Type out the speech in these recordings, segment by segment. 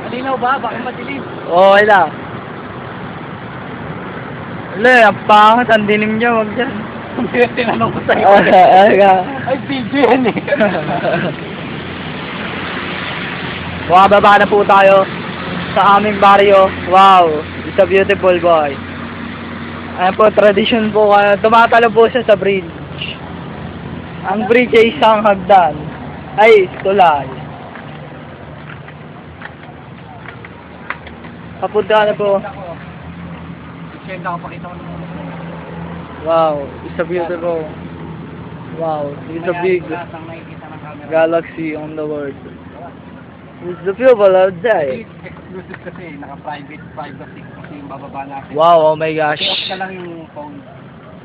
Malinaw ba? Baka madilim. Okay lang. Wala, ang pangit, ang dilim niya, wag dyan. Tinanong ko sa'yo. Ay, video yan eh. Bumababa na po tayo sa aming baryo. Wow, it's a beautiful boy. Ayan po, tradition po, tumatalo po siya sa bridge. Ang bridge ay isang hagdan. Ay, tulay. Papunta na po. Siyempre ako pakita ko naman. Wow, it's a beautiful. Wow, it's a big galaxy on the world. It's the people outside. Exclusive kasi, naka-private privacy kasi yung bababa natin. Wow, oh my gosh. Paki-off na lang yung phone.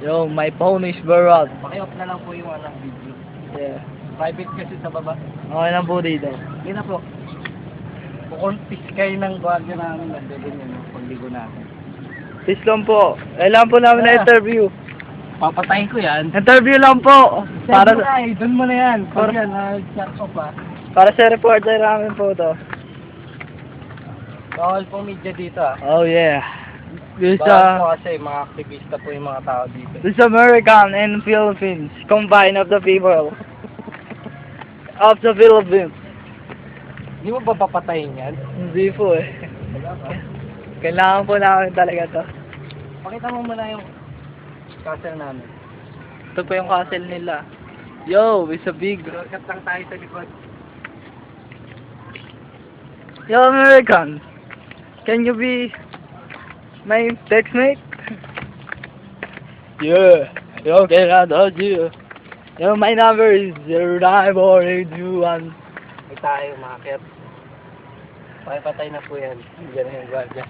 Yo, my phone is burrowed. Paki-off na lang po yung video. Yeah. Private kasi sa baba. Okay lang po dito. Yun na po. Kukuntis kayo ng guardia namin, nandun yun yung pagligo natin. Peace lang po. Kailangan po namin na interview. Papatayin ko yan. Interview lang po. Para Para na doon mo na yan. Pag Para- yan, shut off ah. para sa reporter namin po to. Bawal po media dito ah. Oh yeah. This Bawal po kasi mga aktivista po yung mga tao dito. this American and Philippines combined of the people of the Philippines. Hindi mo ba papatayin yan? Hindi po eh. Kailangan po namin talaga to. Pakita mo muna yung castle namin. Ito po yung castle nila. Yo, it's a big. Shortcut lang tayo sa likod. Yo, American. Can you be my textmate? Yeah. Yo, can I touch you? Yo, my number is 09481. May tayo umakit. Pakipatay na po yan. Diyan na yung guardia.